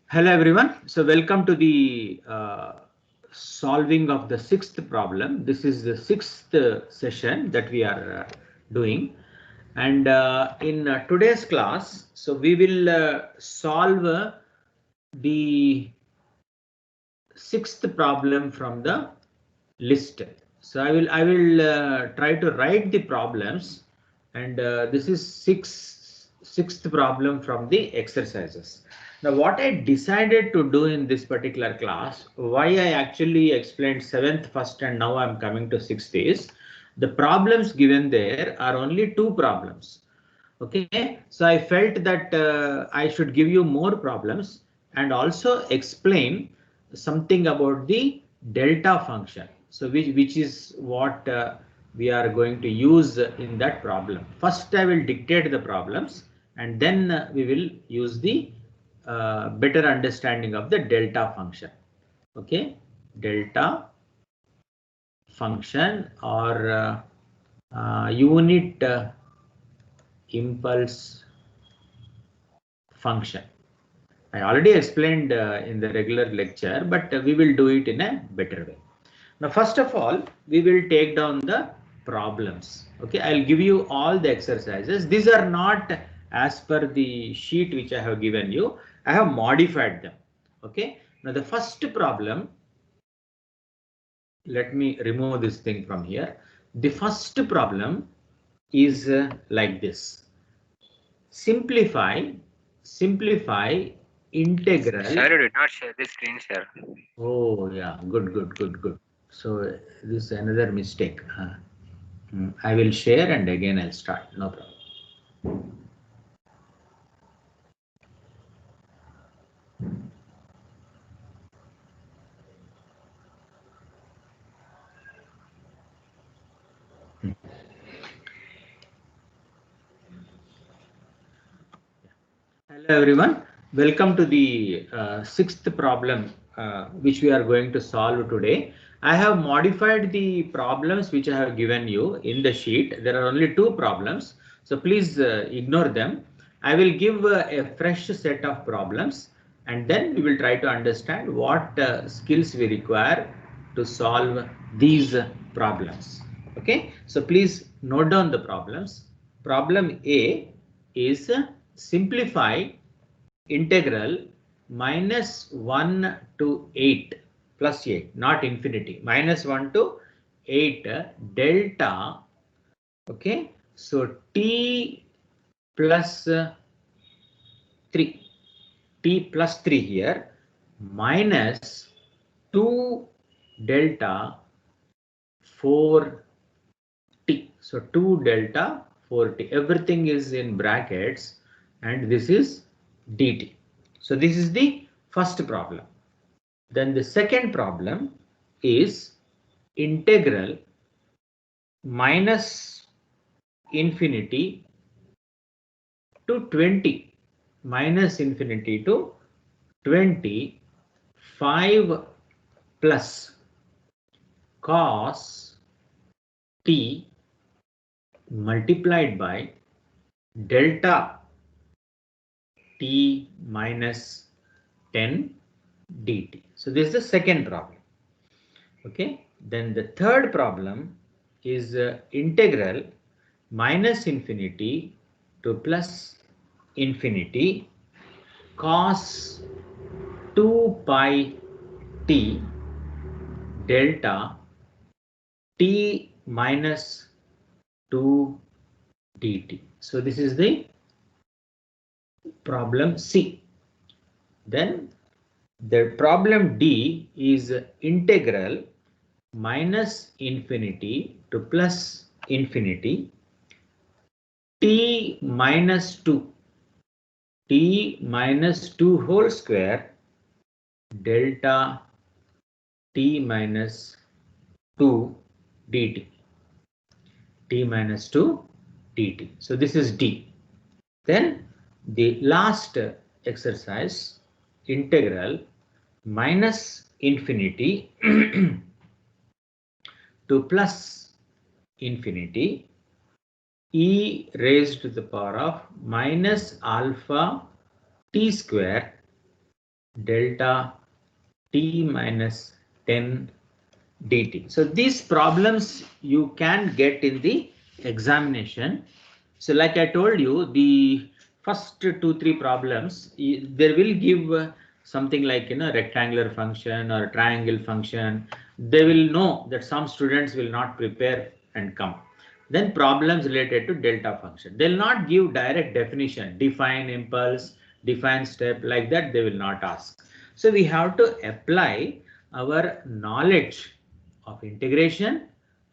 Hello everyone. So welcome to the solving of the sixth problem. This is the sixth session that we are doing, and in today's class, so we will solve the sixth problem from the list. So I will try to write the problems, and this is sixth problem from the exercises. Now, what I decided to do in this particular class, why I actually explained seventh first and now I'm coming to sixth is the problems given there are only two problems. Okay, so I felt that I should give you more problems and also explain something about the delta function. So which is what we are going to use in that problem. First, I will dictate the problems and then we will use the better understanding of the delta function. Okay, delta function or unit impulse function. I already explained in the regular lecture, but we will do it in a better way. Now, first of all, we will take down the problems. Okay, I'll give you all the exercises. These are not as per the sheet which I have given you. I have modified them. Okay, now the first problem, let me remove this thing from here. The first problem is like this. Simplify integral. Sir, you did not share the screen share. Oh yeah, good. So this is another mistake. I will share and again I'll start. No problem. Hello everyone. Welcome to the sixth problem which we are going to solve today. I have modified the problems which I have given you in the sheet. There are only two problems, so please ignore them. I will give a fresh set of problems and then we will try to understand what skills we require to solve these problems. Okay, so please note down the problems. Problem A is simplify integral minus 1 to 8 plus 8, not infinity, minus 1 to 8 delta. Okay, so t plus 3, t plus 3 here, minus 2 delta 4t. So 2 delta 4t, everything is in brackets and this is dt. So this is the first problem. Then the second problem is integral minus infinity to 20, minus infinity to 20, 5 plus cos t multiplied by delta t minus 10 dt. So this is the second problem. Okay, then the third problem is integral minus infinity to plus infinity cos 2 pi t delta t minus 2 dt. So this is the problem C. Then the problem D is integral minus infinity to plus infinity t minus 2 whole square delta t minus 2 dt. T minus 2 dt. So this is D. Then the last exercise, integral minus infinity to plus infinity e raised to the power of minus alpha t square delta t minus 10 dt. So these problems you can get in the examination. So like I told you, the first 2-3 problems, they will give something like, rectangular function or triangle function. They will know that some students will not prepare and come. Then problems related to delta function. They'll not give direct definition, define impulse, define step, like that they will not ask. So we have to apply our knowledge of integration,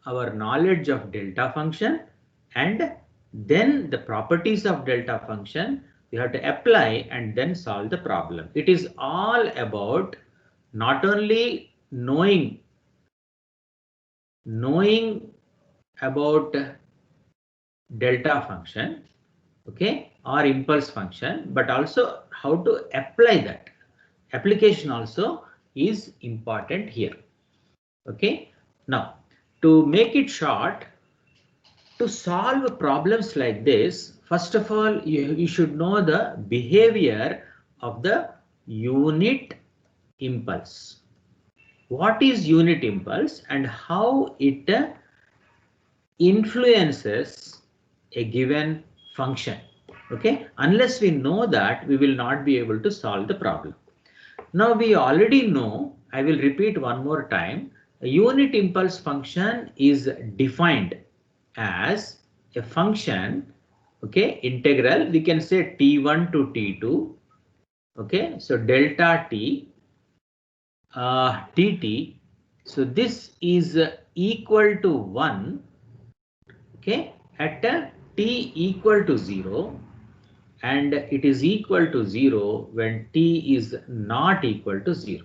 our knowledge of delta function, and then the properties of delta function we have to apply and then solve the problem. It is all about not only knowing about delta function, okay, or impulse function, but also how to apply that. Application also is important here. Okay, now to make it short, to solve problems like this, first of all, you should know the behavior of the unit impulse. What is unit impulse and how it influences a given function. Okay, unless we know that, we will not be able to solve the problem. Now we already know, I will repeat one more time, a unit impulse function is defined as a function, okay, integral, we can say t1 to t2, okay, so delta t dt, so this is equal to 1, okay, at t equal to 0, and it is equal to 0 when t is not equal to 0.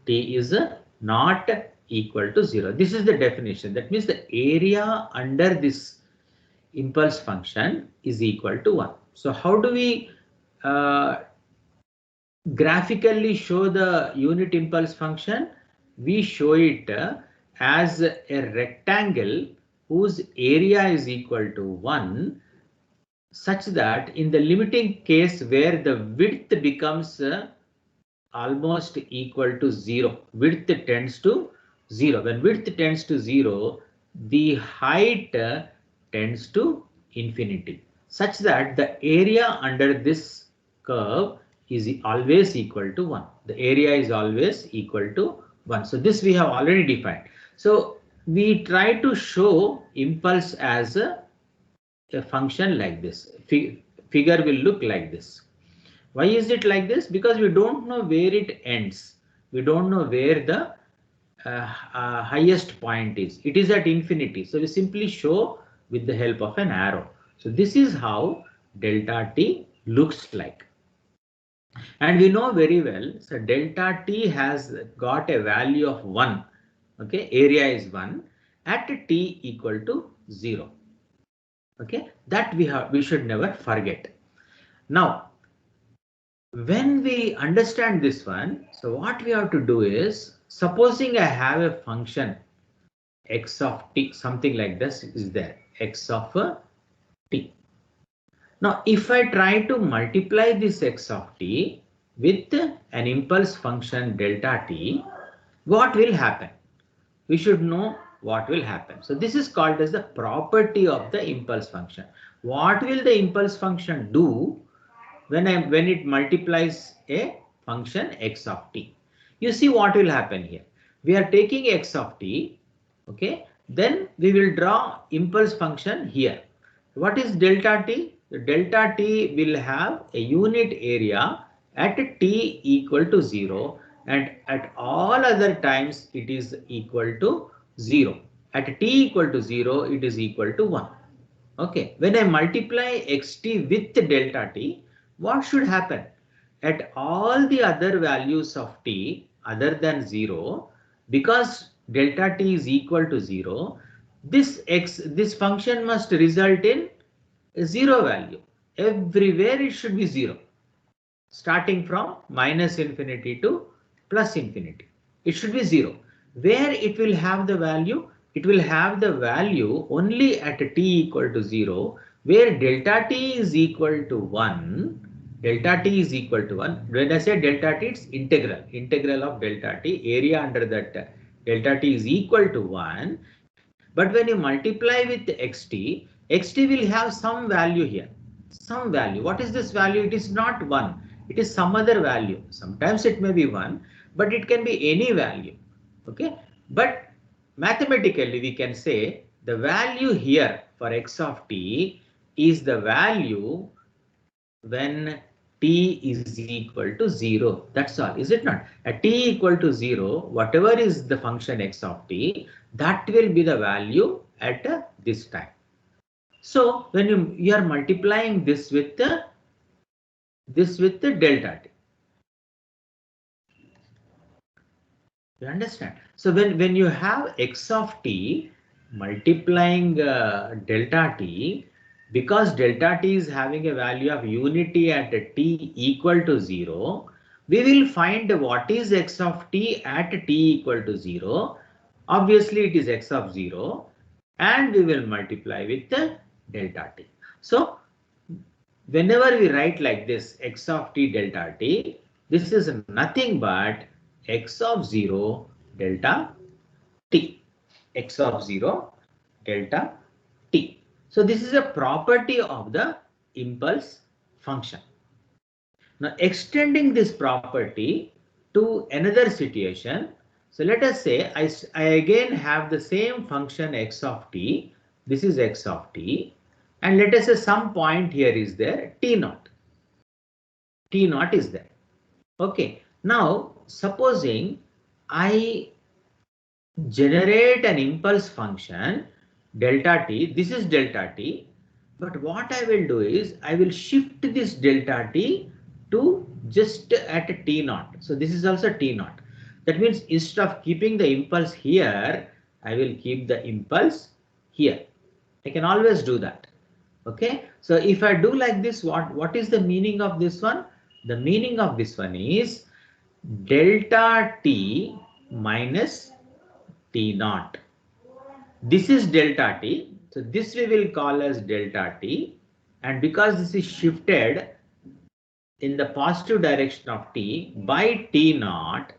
T is not equal to 0. This is the definition. That means the area under this impulse function is equal to 1. So how do we graphically show the unit impulse function? We show it as a rectangle whose area is equal to 1, such that in the limiting case where the width becomes almost equal to 0, width tends to 0. When width tends to 0, the height tends to infinity, such that the area under this curve is always equal to 1. The area is always equal to 1. So this we have already defined. So we try to show impulse as a function like this. Figure will look like this. Why is it like this? Because we don't know where it ends. We don't know where the highest point is. It is at infinity. So we simply show with the help of an arrow. So this is how delta t looks like. And we know very well, so delta t has got a value of 1. Okay, area is 1 at t equal to 0. Okay, that we should never forget. Now, when we understand this one, so what we have to do is, supposing I have a function x of t, something like this is there, x of t. Now, if I try to multiply this x of t with an impulse function delta t, what will happen? We should know what will happen. So this is called as the property of the impulse function. What will the impulse function do when it multiplies a function x of t? You see what will happen here. We are taking x of t, okay, then we will draw impulse function here. What is delta t? The delta t will have a unit area at t equal to 0, and at all other times it is equal to 0. At t equal to 0, it is equal to 1. Okay, when I multiply xt with delta t, what should happen? At all the other values of t other than 0, because delta t is equal to 0, this function must result in a 0 value. Everywhere it should be 0. Starting from minus infinity to plus infinity, it should be 0. Where it will have the value? It will have the value only at t equal to 0, where delta t is equal to 1, delta t is equal to 1. When I say delta t, it's integral of delta t. Area under that delta t is equal to 1. But when you multiply with xt will have some value here. Some value. What is this value? It is not 1. It is some other value. Sometimes it may be 1, but it can be any value. Okay. But mathematically, we can say the value here for x of t is the value when t is equal to 0. That's all, is it not? At t equal to 0, whatever is the function x of t, that will be the value at this time. So when you are multiplying this with the delta t. You understand? So when you have x of t multiplying delta t, because delta t is having a value of unity at t equal to 0, we will find what is x of t at t equal to 0. Obviously, it is x of 0, and we will multiply with the delta t. So whenever we write like this, x of t delta t, this is nothing but x of 0 delta t, x of 0 delta t. So this is a property of the impulse function. Now extending this property to another situation. So let us say I again have the same function x of t. This is x of t. And let us say some point here is there, t naught. T naught is there. Okay. Now, supposing I generate an impulse function delta t. This is delta t. But what I will do is I will shift this delta t to just at t naught. So this is also t naught. That means instead of keeping the impulse here, I will keep the impulse here. I can always do that. Okay. So if I do like this, what is the meaning of this one? The meaning of this one is delta t minus t naught. This is delta t. So this we will call as delta t. And because this is shifted in the positive direction of t by t naught,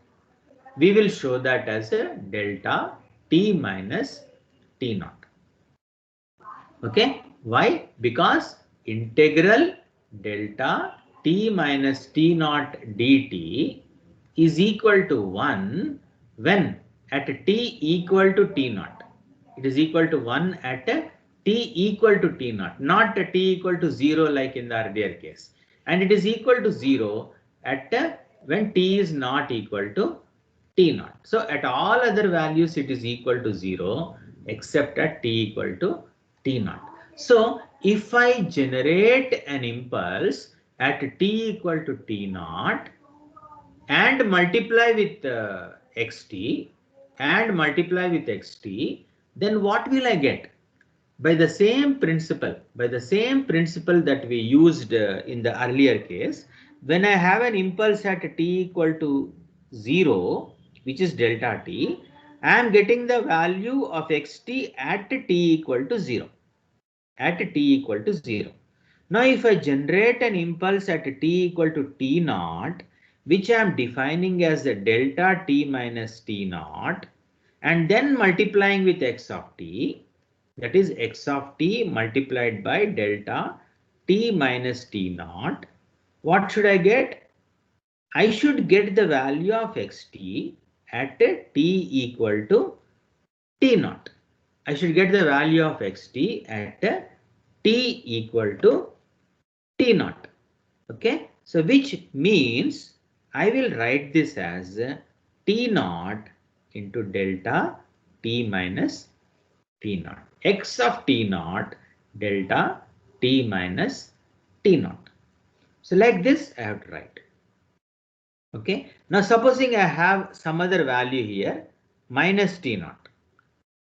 we will show that as a delta t minus t naught. Okay. Why? Because integral delta t minus t naught dt is equal to 1 when at t equal to t naught. It is equal to 1 at t equal to t naught, not at t equal to 0 like in the earlier case. And it is equal to 0 at when t is not equal to t naught. So at all other values it is equal to 0 except at t equal to t naught. So if I generate an impulse at t equal to t naught and multiply with xt, then what will I get? By the same principle that we used in the earlier case, when I have an impulse at t equal to 0, which is delta t, I am getting the value of xt at t equal to 0. Now, if I generate an impulse at t equal to t naught, which I am defining as the delta t minus t naught, and then multiplying with x of t, that is x of t multiplied by delta t minus t naught, what should I get? I should get the value of xt at t equal to t naught. I should get the value of xt at t equal to t naught. Okay. So which means I will write this as t naught into delta t minus t naught. X of t naught delta t minus t naught. So like this I have to write. Okay. Now supposing I have some other value here minus t naught.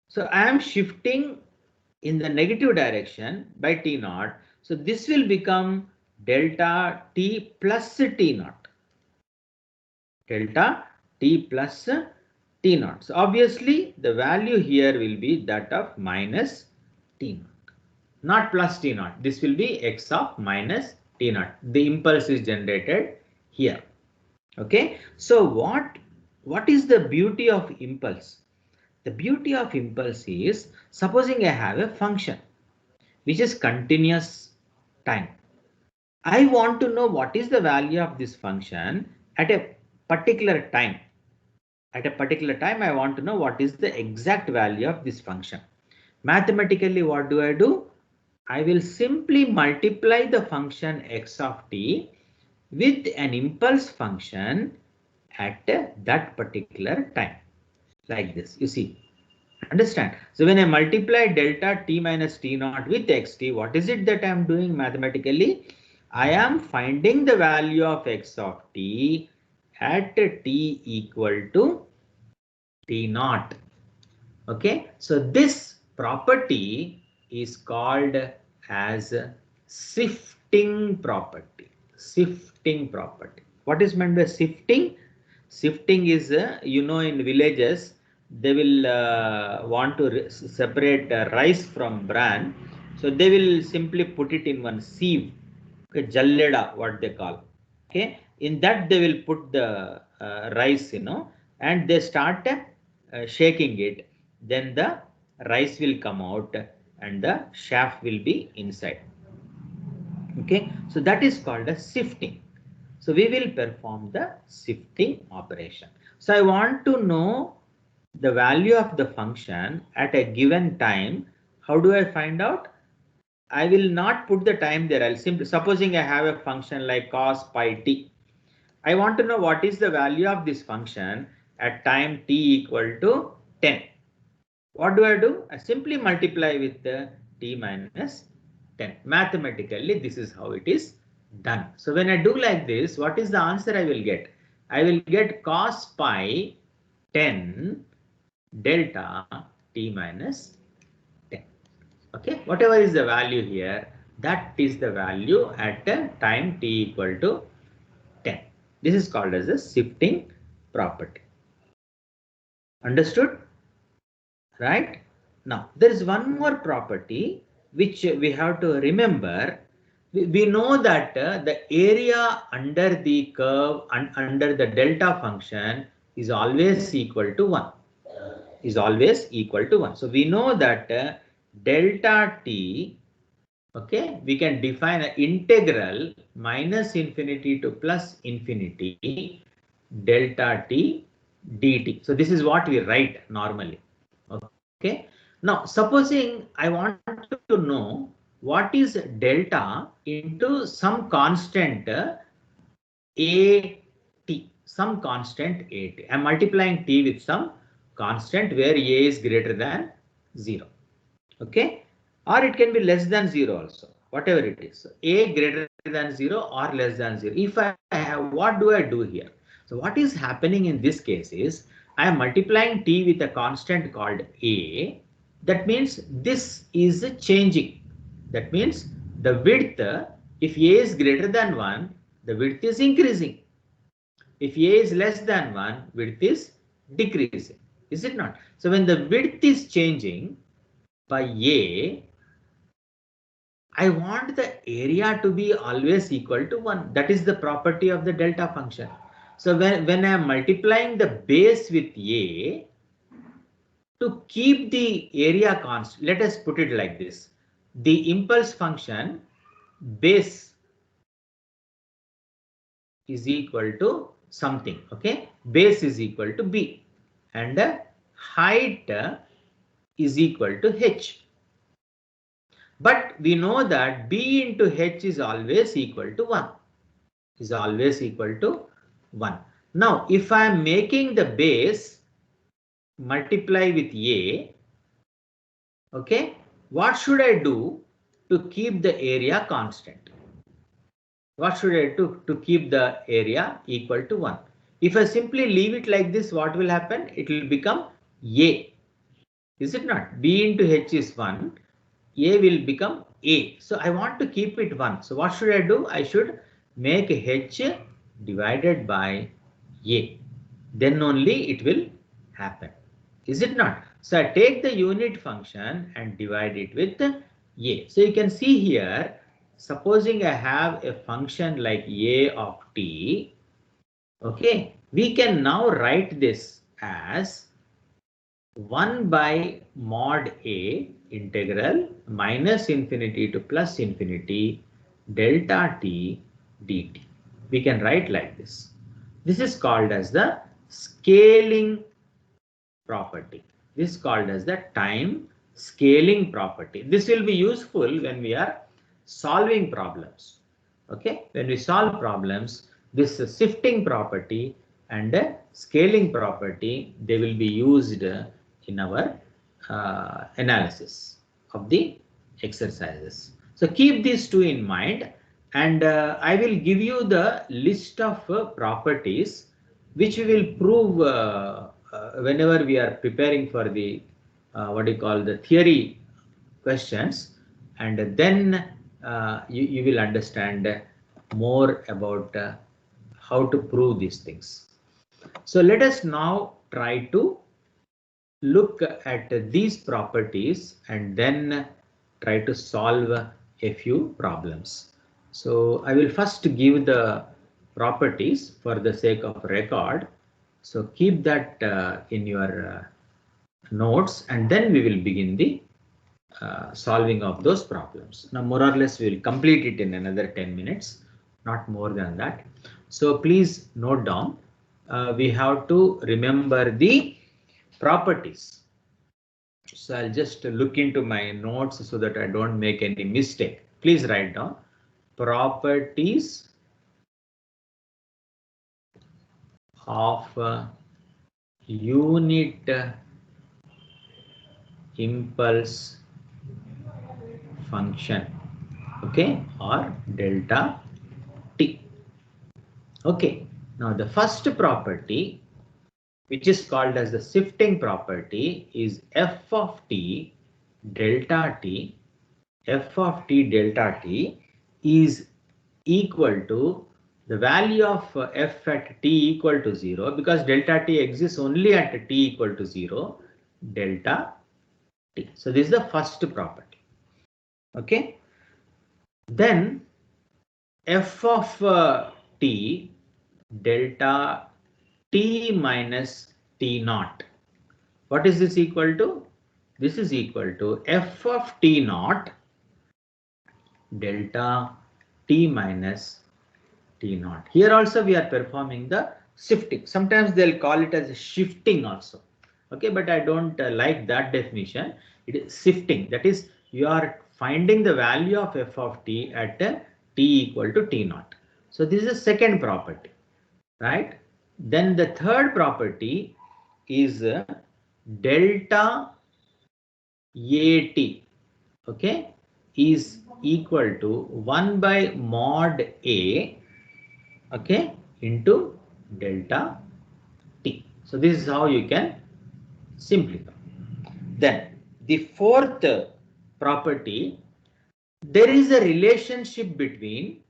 So I am shifting in the negative direction by t naught. So this will become delta t plus t naught. Delta t plus t naught. So obviously the value here will be that of minus t naught, not plus t naught. This will be x of minus T naught. The impulse is generated here. Okay. So what is the beauty of impulse? The beauty of impulse is, supposing I have a function which is continuous time. I want to know what is the value of this function at a particular time. At a particular time, I want to know what is the exact value of this function. Mathematically, what do? I will simply multiply the function x of t with an impulse function at that particular time. Like this, you see. Understand? So when I multiply delta t minus t naught with xt, what is it that I am doing mathematically? I am finding the value of x of t at t equal to t naught. Okay, so this property is called as shifting property. Shifting property. What is meant by shifting? Shifting is, in villages, they will want to separate rice from bran. So they will simply put it in one sieve, okay, jalleda, what they call. Okay, in that they will put the rice, and they start shaking it. Then the rice will come out and the chaff will be inside. Okay, so that is called as shifting. So we will perform the shifting operation. So I want to know the value of the function at a given time. How do I find out? I will not put the time there. I'll simply, supposing I have a function like cos pi t. I want to know what is the value of this function at time t equal to 10. What do? I simply multiply with the t minus 10. Mathematically, this is how it is done. So when I do like this, what is the answer I will get? I will get cos pi 10 delta t minus 10. Okay, whatever is the value here, that is the value at time t equal to 10. This is called as a shifting property. Understood? Right? Now, there is one more property which we have to remember. We know that the area under the curve and under the delta function is always equal to 1. Is always equal to 1. So we know that delta t, okay, we can define an integral minus infinity to plus infinity delta t dt. So this is what we write normally. Okay. Now, supposing I want to know what is delta into some constant at, some constant at. I'm multiplying t with some constant where a is greater than 0. Okay. Or it can be less than 0 also, whatever it is. So a greater than 0 or less than 0. If I have, what do I do here? So what is happening in this case is I am multiplying t with a constant called a. That means this is changing. That means the width, if a is greater than 1, the width is increasing. If a is less than 1, width is decreasing. Is it not? So when the width is changing by a, I want the area to be always equal to 1. That is the property of the delta function. So when I am multiplying the base with a, to keep the area constant, let us put it like this. The impulse function base is equal to something. Okay, base is equal to b and height is equal to h. But we know that b into h is always equal to 1. Is always equal to 1. Now, if I am making the base multiply with a, okay, what should I do to keep the area constant? What should I do to keep the area equal to 1? If I simply leave it like this, what will happen? It will become a. Is it not? B into h is 1. A will become a. So I want to keep it 1. So what should I do? I should make h divided by a. Then only it will happen. Is it not? So I take the unit function and divide it with a. So you can see here, supposing I have a function like a of t, okay, we can now write this as 1 by mod a integral minus infinity to plus infinity delta t dt. We can write like this. This is called as the scaling property. This is called as the time scaling property. This will be useful when we are solving problems. Okay, when we solve problems, this shifting property and scaling property, they will be used in our analysis of the exercises. So keep these two in mind, and I will give you the list of properties which we will prove whenever we are preparing for the what do you call the theory questions, and then you will understand more about how to prove these things. So let us now try to look at these properties and then try to solve a few problems. So I will first give the properties for the sake of record. So keep that in your notes, and then we will begin the solving of those problems. Now, more or less, we will complete it in another 10 minutes, not more than that. So please note down, we have to remember the properties. So I'll just look into my notes so that I don't make any mistake. Please write down properties of unit impulse function, okay, or delta t. Okay, now the first property, which is called as the shifting property, is f of t delta t. F of t delta t is equal to the value of f at t equal to 0, because delta t exists only at t equal to 0, delta t. So this is the first property. Okay. Then f of t delta t minus t naught. What is this equal to? This is equal to f of t naught delta t minus t naught. Here also we are performing the shifting. Sometimes they'll call it as shifting also. Okay, but I don't like that definition. It is shifting. That is, you are finding the value of f of t at t equal to t naught. So this is the second property, right? Then the third property is delta at, okay, is equal to 1 by mod a, okay, into delta t. So this is how you can simplify. Then the fourth property, there is a relationship between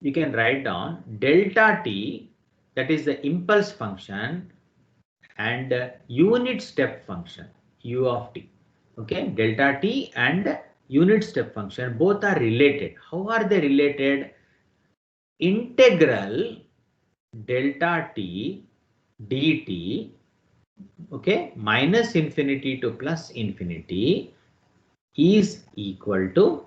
you can write down delta t, that is the impulse function, and unit step function u of t. Okay, delta t and unit step function both are related. How are they related? Integral delta t dt, okay, minus infinity to plus infinity is equal to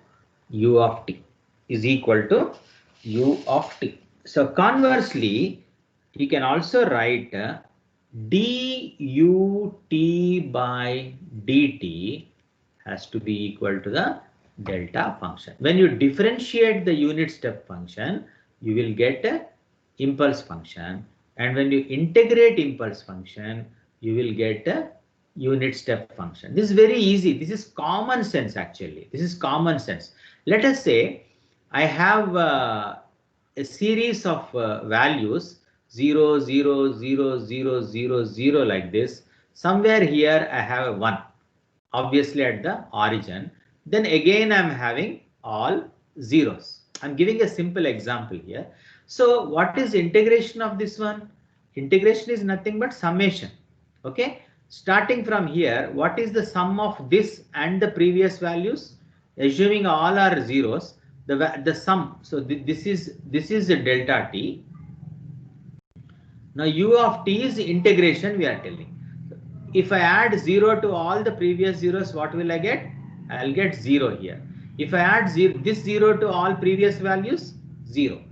u of t, is equal to u of t. So conversely, you can also write dut by dt has to be equal to the delta function. When you differentiate the unit step function, you will get a impulse function, and when you integrate impulse function, you will get a unit step function. This is very easy. This is common sense actually. This is common sense. Let us say I have a series of values 0, 0, 0, 0, 0, 0 like this. Somewhere here I have a 1, obviously at the origin. Then again I'm having all zeros. I'm giving a simple example here. So what is integration of this one? Integration is nothing but summation. Okay. Starting from here, what is the sum of this and the previous values? Assuming all are zeros, the sum. So this is a delta t. Now u of t is integration we are telling. If I add 0 to all the previous zeros, what will I get? I'll get 0 here. If I add this 0 to all previous values, 0.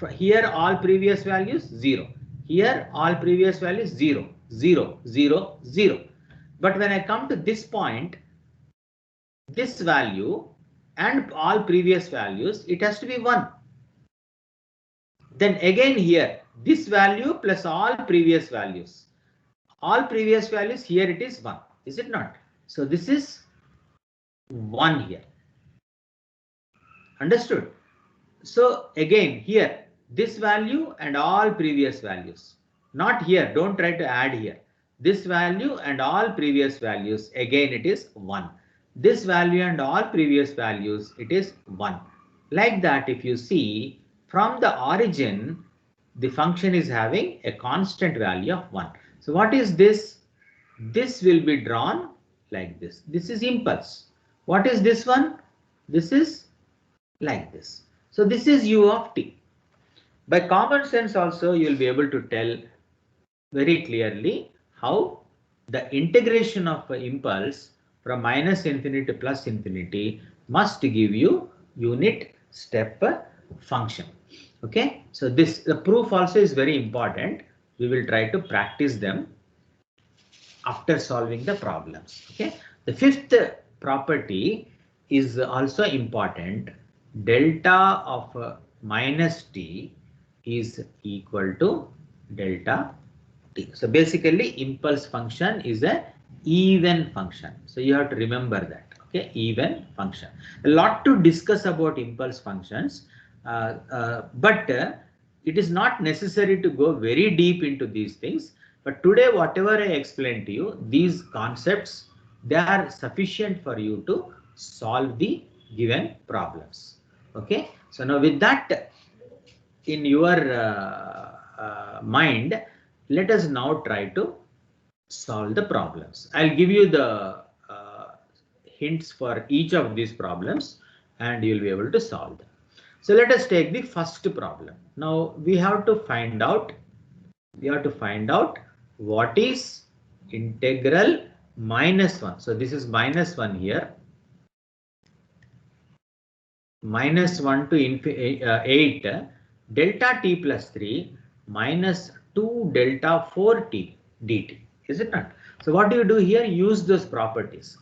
Here all previous values, 0. Here all previous values, 0, 0, 0, 0. But when I come to this point, this value and all previous values, it has to be 1. Then again here, this value plus all previous values. All previous values, here it is 1, is it not? So this is 1 here. Understood? So again here, this value and all previous values. Not here, don't try to add here. This value and all previous values, again it is 1. This value and all previous values, it is 1. Like that, if you see from the origin, the function is having a constant value of 1. So what is this? This will be drawn like this. This is impulse. What is this one? This is like this. So this is u of t. By common sense also, you will be able to tell very clearly how the integration of an impulse from minus infinity to plus infinity must give you unit step function. Okay, so the proof also is very important. We will try to practice them after solving the problems. Okay, the fifth property is also important. Delta of minus t is equal to delta t. So basically impulse function is a even function. So you have to remember that. Okay, even function. A lot to discuss about impulse functions, but it is not necessary to go very deep into these things. But today, whatever I explained to you, these concepts, they are sufficient for you to solve the given problems. Okay, so now with that in your mind, let us now try to solve the problems. I'll give you the hints for each of these problems and you'll be able to solve them. So let us take the first problem. Now we have to find out what is integral minus 1. So this is minus 1 here. Minus 1 to 8 delta t plus 3 minus 2 delta 4t dt. Is it not? So what do you do here? Use those properties.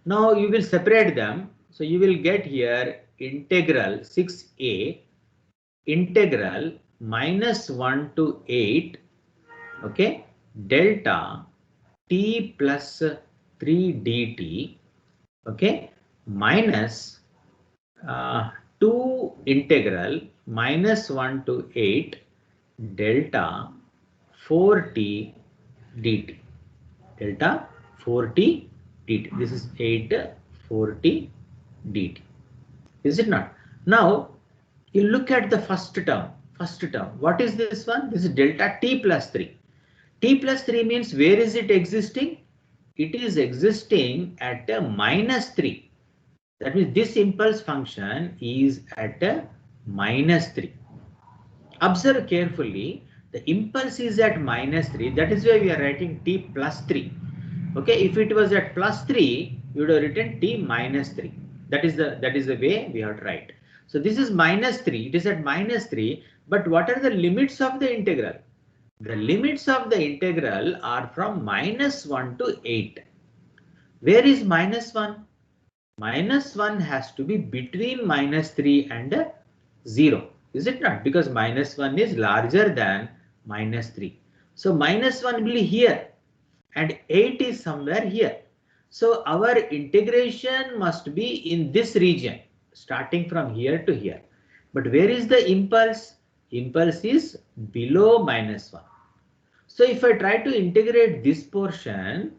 Now you will separate them. So you will get here integral 6a integral minus 1 to 8. Okay, delta t plus 3 dt. Okay, minus 2 integral minus 1 to 8 delta 4t dt. Delta 4t dt. This is 8 4t dt. Is it not? Now you look at the first term. What is this one? This is delta t plus 3. T plus 3 means where is it existing? It is existing at a minus 3. That means this impulse function is at a minus 3. Observe carefully. The impulse is at minus 3. That is why we are writing t plus 3. Okay, if it was at plus 3, you would have written t minus 3. That is the way we have to write. So this is minus 3. It is at minus 3. But what are the limits of the integral? The limits of the integral are from minus 1 to 8. Where is minus 1? Minus 1 has to be between minus 3 and 0. Is it not? Because minus 1 is larger than minus 3. So minus 1 will be here and 8 is somewhere here. So our integration must be in this region, starting from here to here. But where is the impulse? Impulse is below minus 1. So if I try to integrate this portion,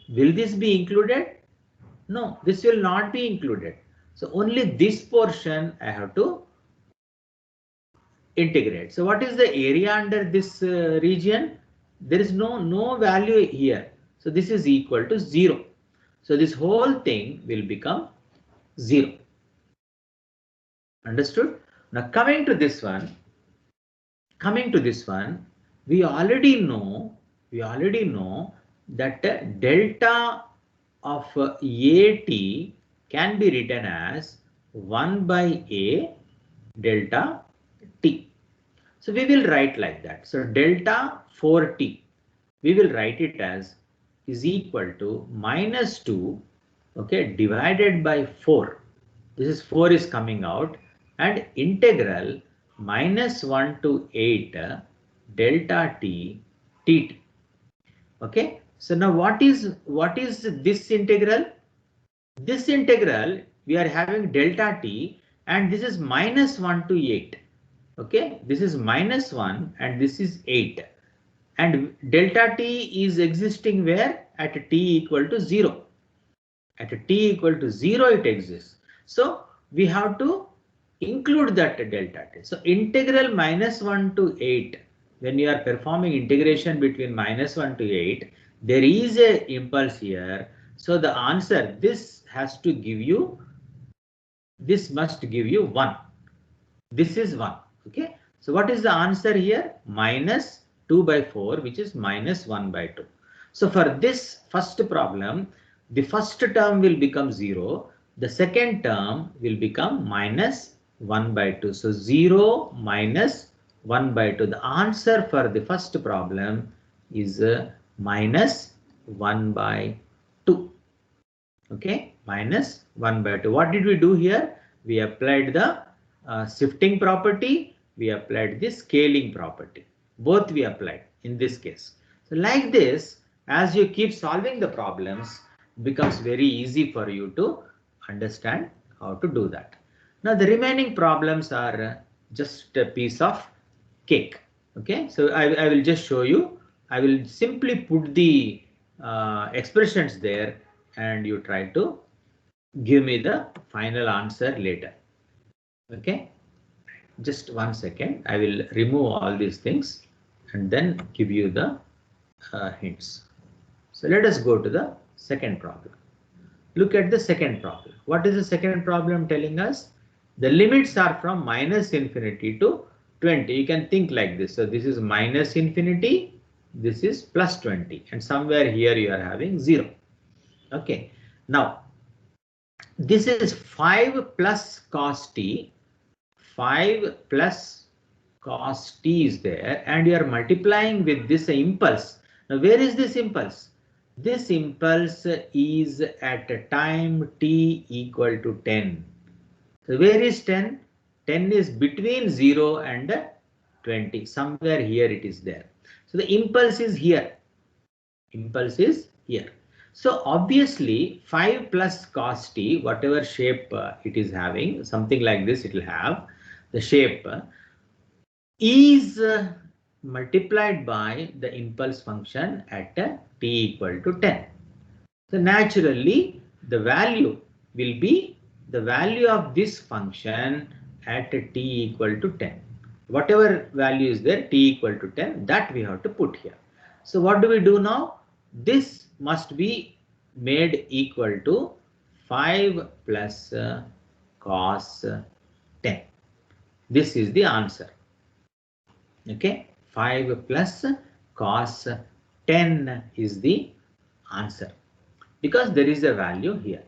will this be included? No, this will not be included. So only this portion I have to integrate. So what is the area under this region? There is no value here. So this is equal to 0. So this whole thing will become 0. Understood? Now coming to this one, we already know that delta of AT can be written as 1 by A delta T. So we will write like that. So delta 4T, we will write it as is equal to minus 2, okay, divided by 4. This is 4 is coming out, and integral minus 1 to 8 delta T dt. Okay. So now what is this integral? This integral we are having delta T, and this is minus 1 to 8. Okay, this is minus 1 and this is 8. And delta T is existing where? At T equal to 0. At T equal to 0 it exists. So we have to include that delta T. So integral minus 1 to 8, when you are performing integration between minus 1 to 8, there is a impulse here. So the answer, this has to give you, this must give you 1. This is 1. Okay. So what is the answer here? Minus 2 by 4, which is minus 1 by 2. So for this first problem, the first term will become 0. The second term will become minus 1 by 2. So 0 minus 1 by 2. The answer for the first problem is minus 1 by 2. Okay, minus 1 by 2. What did we do here? We applied the shifting property, we applied the scaling property. Both we applied in this case. So like this, as you keep solving the problems, becomes very easy for you to understand how to do that. Now the remaining problems are just a piece of cake. Okay, so I will just show you. I will simply put the expressions there and you try to give me the final answer later. Okay, just 1 second. I will remove all these things and then give you the hints. So let us go to the second problem. Look at the second problem. What is the second problem telling us? The limits are from minus infinity to 20. You can think like this. So this is minus infinity, this is plus 20, and somewhere here you are having 0. Okay, now this is 5 plus cos t. 5 plus cos t is there, and you are multiplying with this impulse. Now where is this impulse? This impulse is at a time t equal to 10. So where is 10? 10 is between 0 and 20. Somewhere here it is there. So the impulse is here. Impulse is here. So obviously 5 plus cos t, whatever shape it is having, something like this it will have. The shape is multiplied by the impulse function at t equal to 10. So naturally the value will be the value of this function at t equal to 10. Whatever value is there, t equal to 10, that we have to put here. So what do we do now? This must be made equal to 5 plus cos 10. This is the answer. Okay, 5 plus cos 10 is the answer because there is a value here.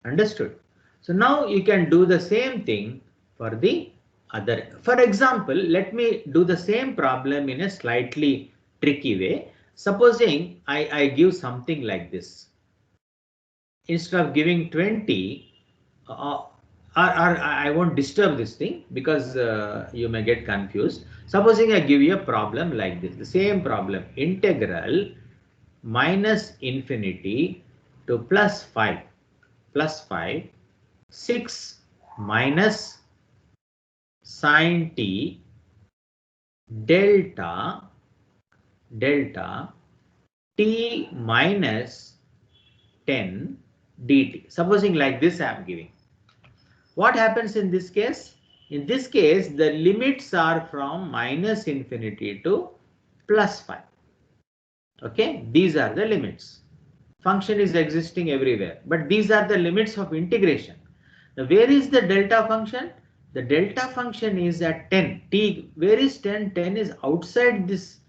Understood? So now you can do the same thing for the other. For example, let me do the same problem in a slightly tricky way. Supposing I give something like this. Instead of giving 20, I won't disturb this thing because you may get confused. Supposing I give you a problem like this, the same problem, integral minus infinity to plus 5, 6 minus sine t delta t minus 10 dt. Supposing like this I am giving. What happens in this case? In this case, the limits are from minus infinity to plus 5. Okay, these are the limits. Function is existing everywhere, but these are the limits of integration. Now, where is the delta function? The delta function is at 10. T, where is 10? 10 is outside this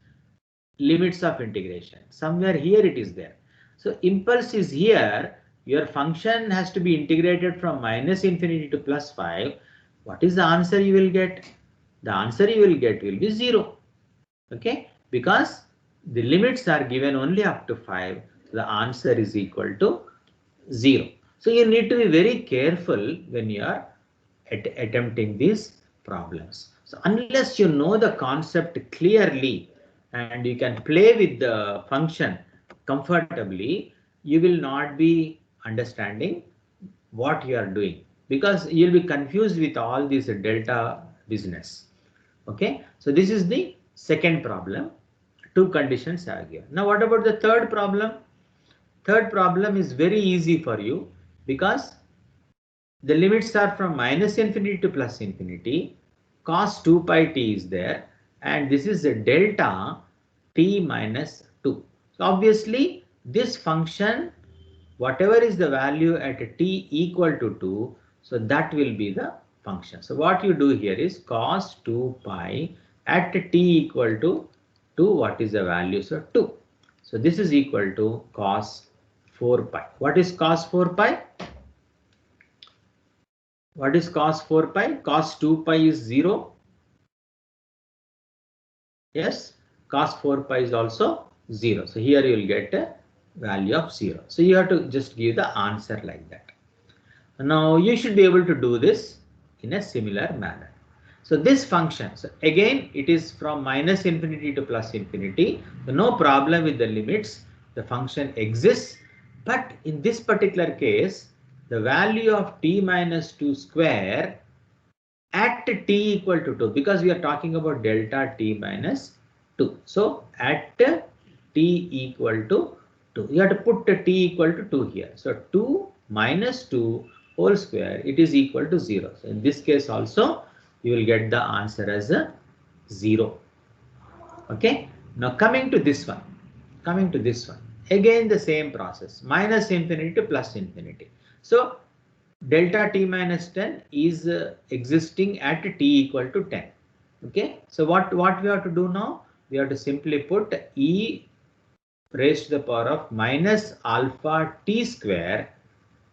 limits of integration. Somewhere here it is there. So impulse is here. Your function has to be integrated from minus infinity to plus 5. What is the answer you will get? The answer you will get will be 0. Okay, because the limits are given only up to 5. The answer is equal to 0. So you need to be very careful when you are attempting these problems. So unless you know the concept clearly and you can play with the function comfortably, you will not be understanding what you are doing, because you'll be confused with all this delta business. Okay, so this is the second problem. Two conditions are given. Now what about the third problem? Third problem is very easy for you because the limits are from minus infinity to plus infinity. Cos 2 pi t is there, and this is a delta t minus 2. So obviously this function, whatever is the value at t equal to 2, so that will be the function. So what you do here is cos 2 pi at t equal to 2, what is the value? So 2. So this is equal to cos 4 pi. What is cos 4 pi? What is cos 4 pi? Cos 2 pi is 0. Yes, cos 4 pi is also 0. So here you will get a value of 0. So you have to just give the answer like that. Now you should be able to do this in a similar manner. So this function, so again it is from minus infinity to plus infinity. So no problem with the limits. The function exists, but in this particular case, the value of t minus 2 square at t equal to 2, because we are talking about delta t minus 2. So at t equal to 2, you have to put t equal to 2 here. So 2 minus 2 whole square, it is equal to 0. So in this case also, you will get the answer as a 0. Okay. Now coming to this one, again the same process, minus infinity to plus infinity. So delta t minus 10 is existing at t equal to 10. Okay, so what we have to do now? We have to simply put e raised to the power of minus alpha t square.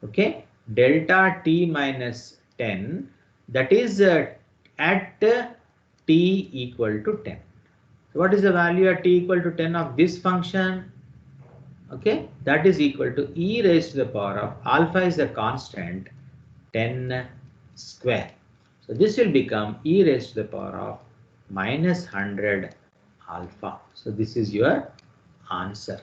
Okay, delta t minus 10, that is at t equal to 10. So what is the value at t equal to 10 of this function? Okay, that is equal to e raised to the power of alpha is a constant, 10 square. So this will become e raised to the power of minus 100 alpha. So this is your answer.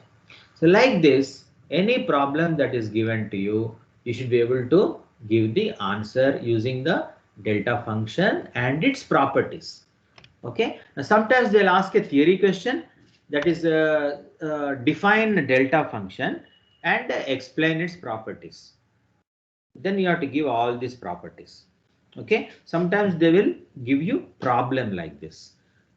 So like this, any problem that is given to you, you should be able to give the answer using the delta function and its properties. Okay. Now sometimes they'll ask a theory question, that is define delta function and explain its properties. Then you have to give all these properties. Okay, sometimes they will give you problem like this.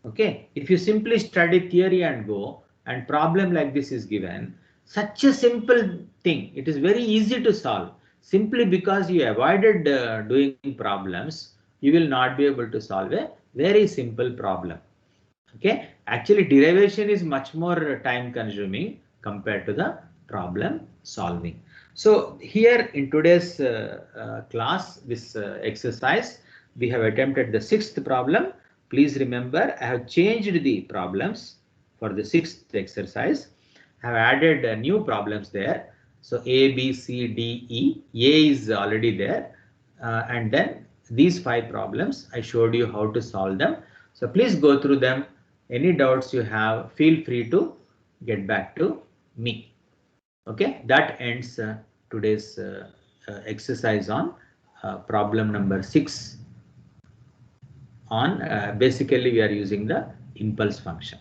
Okay, if you simply study theory and go, and problem like this is given, such a simple thing, it is very easy to solve. Simply because you avoided doing problems, you will not be able to solve a very simple problem. Okay, actually derivation is much more time consuming compared to the problem solving. So here in today's class, this exercise, we have attempted the sixth problem. Please remember, I have changed the problems for the sixth exercise. I have added new problems there. So A, B, C, D, E. A is already there. And then these 5 problems, I showed you how to solve them. So please go through them. Any doubts you have, feel free to get back to me. Okay, that ends today's exercise on problem number 6 on basically we are using the impulse function.